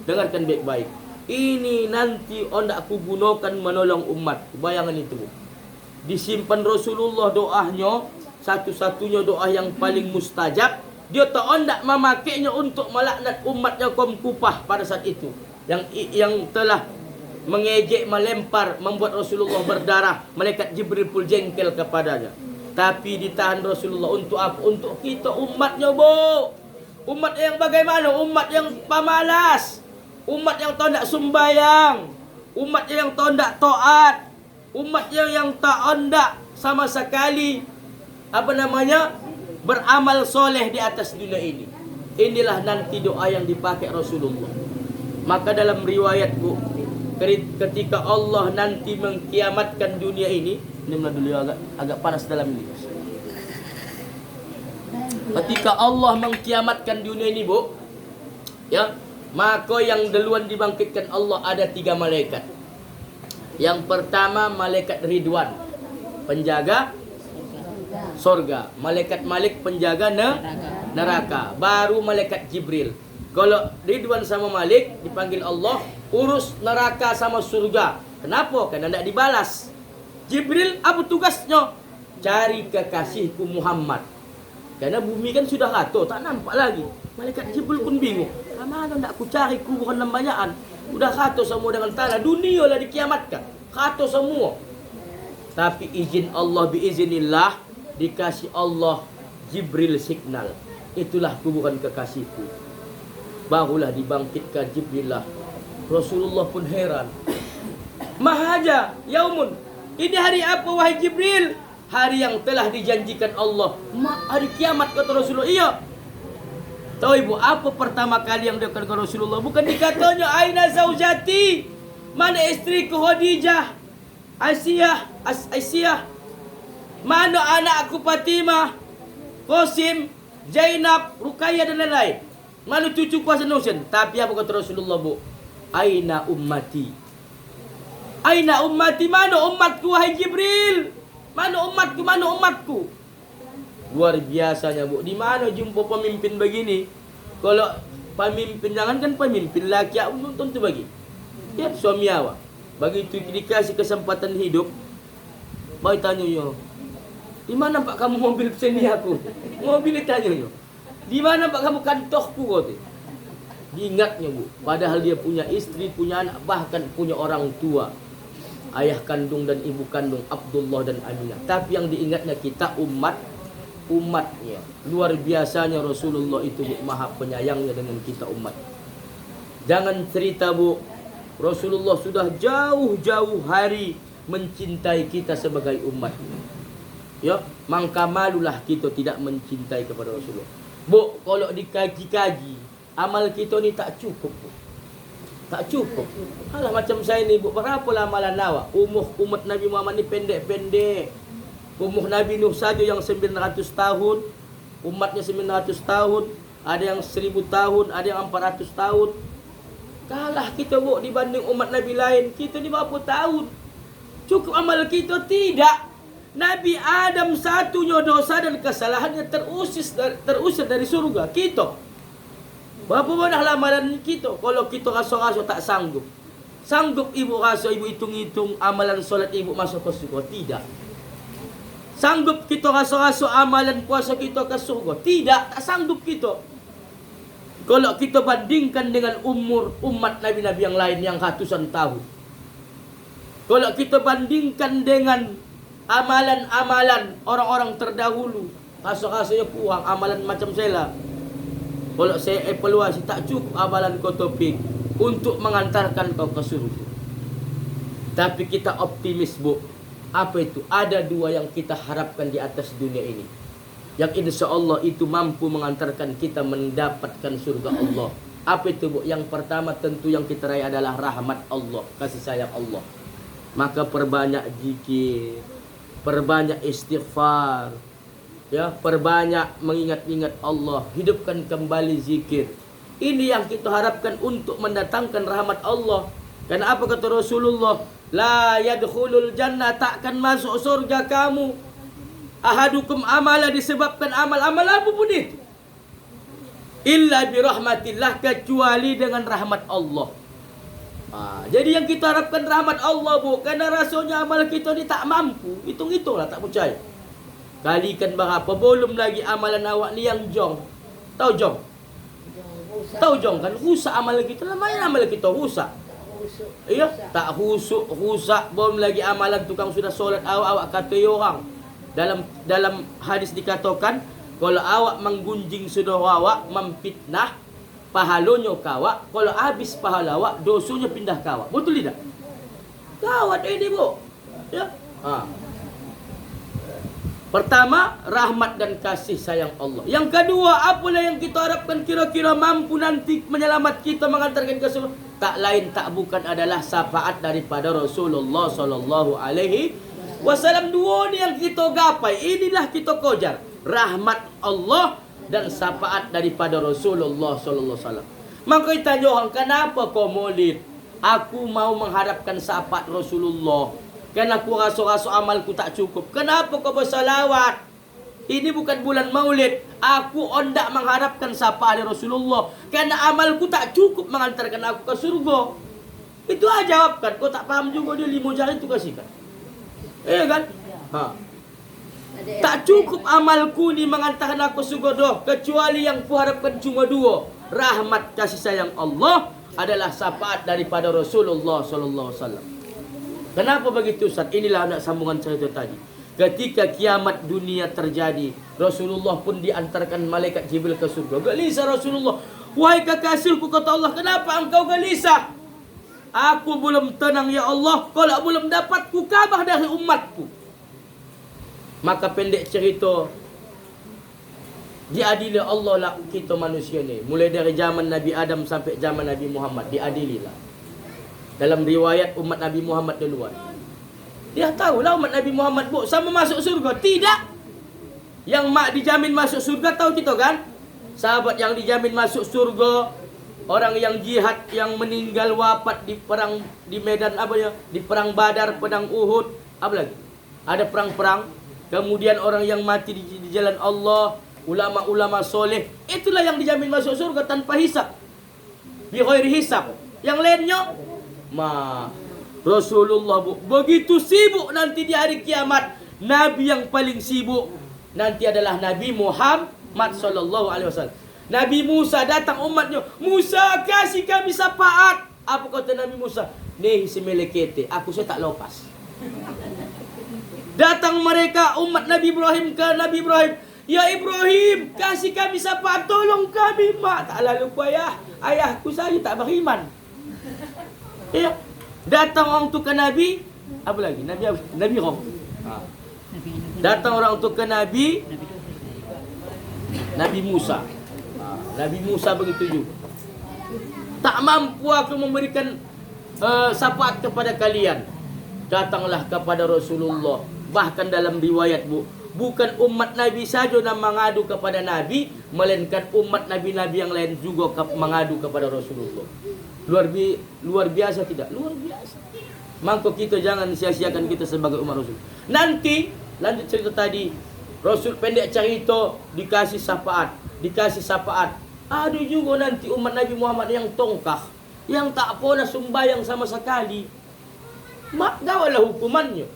Dengarkan baik-baik. Ini nanti hendak aku gunakan menolong umat. Bayangan itu. Disimpan Rasulullah doanya, satu-satunya doa yang paling mustajab. Dia tak hendak memakainya untuk melaknat umatnya kaum Kufah pada saat itu. Yang telah mengejek, melempar, membuat Rasulullah berdarah. Malaikat Jibril pun jengkel kepadanya. Tapi ditahan Rasulullah untuk apa? Untuk kita umatnya, Bu. Umat yang bagaimana? Umat yang pemalas. Umat yang tak sembayang. Umat yang tak taat. Umat yang tak hendak sama sekali beramal soleh di atas dunia ini. Inilah nanti doa yang dipakai Rasulullah. Maka dalam riwayat, Bu, ketika Allah nanti mengkiamatkan dunia ini dulu agak panas dalam ini. Ketika Allah mengkiamatkan dunia ini, Bu, ya, maka yang duluan dibangkitkan Allah ada 3 malaikat. Yang pertama malaikat Ridwan, penjaga sorga. Malaikat Malik, penjaga neraka. Baru malaikat Jibril. Kalau Ridwan sama Malik dipanggil Allah, urus neraka sama surga. Kenapa? Karena tidak dibalas. Jibril apa tugasnya? Cari kekasihku Muhammad. Karena bumi kan sudah rata, tak nampak lagi. Malaikat Jibril pun bingung. Mana nak aku cari kuburan lambayaan? Udah rata semua dengan tanah. Dunia lah dikiamatkan. Rata semua. Tapi izin Allah, biizinillah, dikasih Allah Jibril signal. Itulah kuburan kekasihku. Barulah dibangkitkan Jibril lah. Rasulullah pun heran. Mahaja, yaumun. Ini hari apa wahai Jibril? Hari yang telah dijanjikan Allah. Hari kiamat, kata Rasulullah. Iya. Tahu ibu, apa pertama kali yang dikatakan Rasulullah? Bukan dikatanya aina zaujati, mana istriku Khadijah, Aisyah, mana anakku Fatimah, Qasim, Zainab, Ruqayyah dan lain-lain. Mana cucu kuasa Nusin. Tapi apa kata Rasulullah, Bu? Aina ummati. Aina ummati, mana umatku wahai Jibril? Mana umatku, mana umatku? Luar biasanya, Bu. Di mana jumpa pemimpin begini? Kalau pemimpin, jangankan pemimpin laki, tentu bagi. Ya, suami awak. Begitu dikasih kesempatan hidup, baru tanya yo. Di mana Pak kamu mobil seni aku? Mobil tanya yo. Di mana Pak kamu kantorku kau? Diingatnya, Bu. Padahal dia punya istri, punya anak, bahkan punya orang tua. Ayah kandung dan ibu kandung Abdullah dan Aminah. Tapi yang diingatnya kita umatnya. Luar biasanya Rasulullah itu, Bu, maha penyayangnya dengan kita umat. Jangan cerita, Bu, Rasulullah sudah jauh-jauh hari mencintai kita sebagai umat. Ya, mangka malulah kita tidak mencintai kepada Rasulullah. Bu, kalau dikaji-kaji, amal kita ni tak cukup, Bu. Tak cukup. Alah macam saya ni, Bu, berapa amalan awak? Umat Nabi Muhammad ni pendek-pendek. Umur Nabi Nuh saja yang 900 tahun, umatnya 900 tahun, ada yang 1000 tahun, ada yang 400 tahun. Kalah kita, Bu, dibanding umat Nabi lain. Kita ni berapa tahun? Cukup amal kita? Tidak. Nabi Adam satunya dosa dan kesalahannya terusir dari surga. Kita berapa banyak amalan kita? Kalau kita rasa-rasa tak sanggup. Sanggup ibu rasa, ibu hitung-hitung amalan solat ibu masuk ke surga? Tidak. Sanggup kita rasa-rasa amalan puasa kita ke surga? Tidak, tak sanggup kita. Kalau kita bandingkan dengan umur umat Nabi-Nabi yang lain yang ratusan tahun. Kalau kita bandingkan dengan amalan-amalan orang-orang terdahulu, rasa-rasanya kurang amalan macam saya lah. Kalau saya evaluasi, tak cukup amalan kau topik untuk mengantarkan kau ke surga. Tapi kita optimis, Bu. Apa itu? Ada 2 yang kita harapkan di atas dunia ini, yang insya Allah itu mampu mengantarkan kita mendapatkan surga Allah. Apa itu, Bu? Yang pertama tentu yang kita raih adalah rahmat Allah, kasih sayang Allah. Maka perbanyak zikir, perbanyak istighfar, ya, perbanyak mengingat-ingat Allah, hidupkan kembali zikir. Ini yang kita harapkan untuk mendatangkan rahmat Allah. Karena apa kata Rasulullah? La yadkhulul jannah, takkan masuk surga kamu ahadukum amala, disebabkan amal apa pun itu. illa bi rahmatillah, kecuali dengan rahmat Allah. Jadi yang kita harapkan rahmat Allah, Bu, karena rasanya amal kita ni tak mampu. Hitung-hitunglah, tak percaya. Kalikan berapa, belum lagi amalan awak ni yang jong. Tahu jong? Tahu jong kan? Rusak amalan kita. Lumayan amalan kita rusak. Ya, tak rusak. Belum lagi amalan tukang sudah solat awak kata orang. Dalam hadis dikatakan, kalau awak menggunjing saudara awak, memfitnah, pahalanya kawak. Kalau habis pahala awak, dosanya pindah kawak. Betul tidak? Kawat ini, Bu. Ya. Pertama, rahmat dan kasih sayang Allah. Yang kedua, apalah yang kita harapkan kira-kira mampu nanti menyelamat kita, mengantarkan ke surga. Tak lain tak bukan adalah syafaat daripada Rasulullah sallallahu alaihi wasallam. Dua ni yang kita gapai. Inilah kita kejar. Rahmat Allah dan syafaat daripada Rasulullah sallallahu alaihi wasallam. Maka kita tanya orang, kenapa kau maulid? Aku mau mengharapkan syafaat Rasulullah. Kerana aku rasa-rasa amalku tak cukup. Kenapa kau bersalawat? Ini bukan bulan maulid. Aku hendak mengharapkan syafaat Rasulullah. Kerana amalku tak cukup mengantarkan aku ke surga. Itu aja jawabkan. Kau tak faham juga dia 5 jari itu kasihkan. Iya kan? Tak cukup amalku ni mengantarkan aku surga dah. Kecuali yang ku harapkan cuma 2. Rahmat kasih sayang Allah adalah syafaat daripada Rasulullah sallallahu alaihi wasallam. Kenapa begitu, Ustaz? Inilah anak sambungan cerita tadi. Ketika kiamat dunia terjadi, Rasulullah pun diantarkan malaikat Jibril ke surga. Gelisah Rasulullah. Wahai kekasihku, kata Allah, kenapa engkau gelisah? Aku belum tenang, ya Allah. Kalau belum dapat ku kabar dari umatku. Maka pendek cerita, diadili Allah lah kita manusia ni. Mulai dari zaman Nabi Adam sampai zaman Nabi Muhammad, diadililah. Dalam riwayat umat Nabi Muhammad duluan. Dia tahulah umat Nabi Muhammad, Bu, sama masuk surga. Tidak. Yang mak dijamin masuk surga tahu kita kan? Sahabat yang dijamin masuk surga, orang yang jihad, yang meninggal wafat di perang, di medan apa ya? Di perang Badar, perang Uhud, apa lagi? Ada perang-perang. Kemudian orang yang mati di jalan Allah, ulama-ulama soleh, itulah yang dijamin masuk surga tanpa hisab. Bi ghairi hisab. Yang lainnya Rasulullah, Bu, begitu sibuk nanti di hari kiamat. Nabi yang paling sibuk nanti adalah Nabi Muhammad sallallahu alaihi wasallam. Nabi Musa datang umatnya, Musa kasih kami syafaat. Apa kata Nabi Musa? Nih si melekete, aku saya tak lepas. Datang mereka umat Nabi Ibrahim ke Nabi Ibrahim, ya Ibrahim, kasih kami syafaat, tolong kami, mak. Tak lalu ayah, ayahku saya tak beriman. Ya. Datang orang tu ke Nabi, apa lagi? Nabi Rom. Datang orang tu ke Nabi Musa. Nabi Musa begitu juga. Tak mampu aku memberikan syafaat kepada kalian. Datanglah kepada Rasulullah. Bahkan dalam riwayat, Bu, bukan umat Nabi saja yang mengadu kepada Nabi, melainkan umat Nabi-Nabi yang lain juga mengadu kepada Rasulullah. Luar biasa tidak? Luar biasa. Maka kita jangan sia-siakan kita sebagai umat Rasul. Nanti, lanjut cerita tadi, Rasul pendek cerita dikasih syafaat. Ada juga nanti umat Nabi Muhammad yang tongkah, yang tak pernah sembahyang sama sekali. Mak gawalah hukumannya.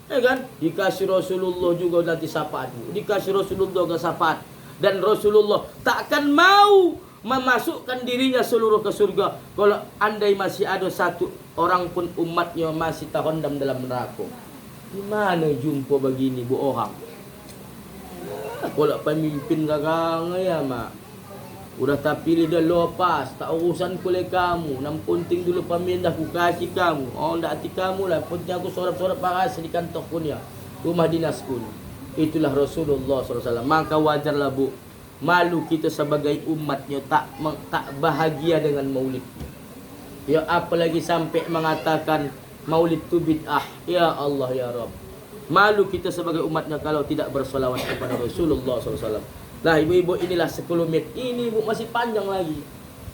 Ya kan? Dikasih Rasulullah juga nanti syafaat. Dikasih Rasulullah ke syafaat. Dan Rasulullah takkan mau memasukkan dirinya seluruh ke surga kalau andai masih ada satu orang pun umatnya masih terendam dalam neraka. Gimana jumpa begini, Bu, orang? Kalau pemimpin sekarang ya, mak, udah tak pilih dah lepas, tak urusan kuliah kamu. Yang penting dulu pemimpin dah ku kasih kamu. Oh, ndak hati kamu lah. Penting aku sorap-sorap paras di kantor kuliah, rumah dinasku. Itulah Rasulullah SAW. Maka wajarlah, Bu, malu kita sebagai umatnya tak bahagia dengan maulid. Ya, apalagi sampai mengatakan maulid itu bid'ah. Ya Allah, ya Rabb. Malu kita sebagai umatnya kalau tidak bersolawat kepada Rasulullah SAW. Lah, ibu-ibu, inilah 10 menit. Ini, Bu, masih panjang lagi.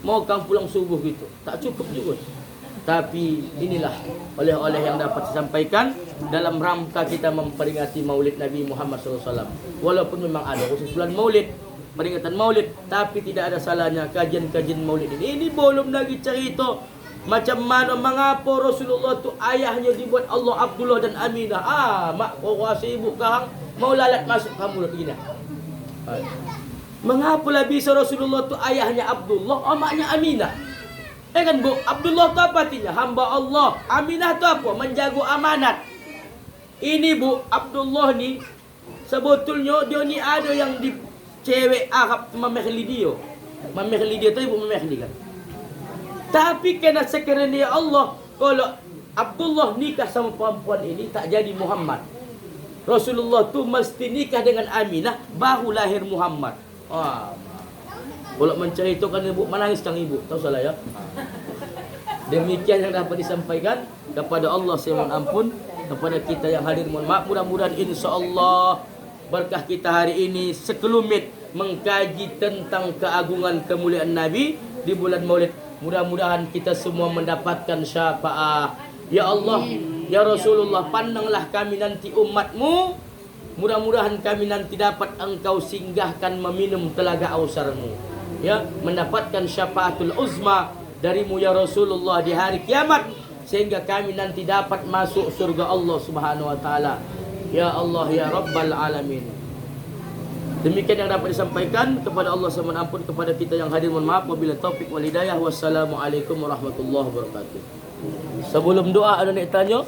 Mau kamu pulang subuh gitu, tak cukup juga. Tapi inilah oleh-oleh yang dapat disampaikan dalam rangka kita memperingati maulid Nabi Muhammad SAW. Walaupun memang ada khusus bulan maulid, peringatan Maulid, tapi tidak ada salahnya kajian-kajian Maulid ini. Ini belum lagi cerita macam mana mengapa Rasulullah tu ayahnya dibuat Allah Abdullah dan Aminah. Mak kau rasa ibu kau mau lalat masuk kamu begini. Mengapalah bisa Rasulullah tu ayahnya Abdullah, maknya Aminah? Kan Bu, Abdullah tu apa artinya? Hamba Allah. Aminah tu apa? Menjaga amanat. Ini Bu, Abdullah ni sebetulnya dia ni ada yang di cewek Arab memehli dia. Memehli dia tu ibu memehli kan. Tapi kena sekiranya Allah, kalau Abdullah nikah sama perempuan ini tak jadi Muhammad. Rasulullah tu mesti nikah dengan Aminah baru lahir Muhammad. Kalau menceritakan ibu menangis kang ibu, tahu salah ya. Demikian yang dapat disampaikan. Kepada Allah saya mohon ampun, kepada kita yang hadir mohon maaf. Mudah-mudahan insya-Allah berkah kita hari ini sekelumit mengkaji tentang keagungan kemuliaan Nabi di bulan Maulid. Mudah-mudahan kita semua mendapatkan syafaat. Ya Allah, ya Rasulullah, pandanglah kami nanti umatmu. Mudah-mudahan kami nanti dapat engkau singgahkan meminum telaga ausarmu. Ya, mendapatkan syafaatul uzma darimu ya Rasulullah di hari kiamat, sehingga kami nanti dapat masuk surga Allah Subhanahu wa taala. Ya Allah ya Rabbal alamin. Demikian yang dapat disampaikan. Kepada Allah saya mohon ampun, kepada kita yang hadir mohon maaf. Wabillahi taufik wal hidayah. Wassalamualaikum warahmatullahi wabarakatuh. Sebelum doa ada nak tanya?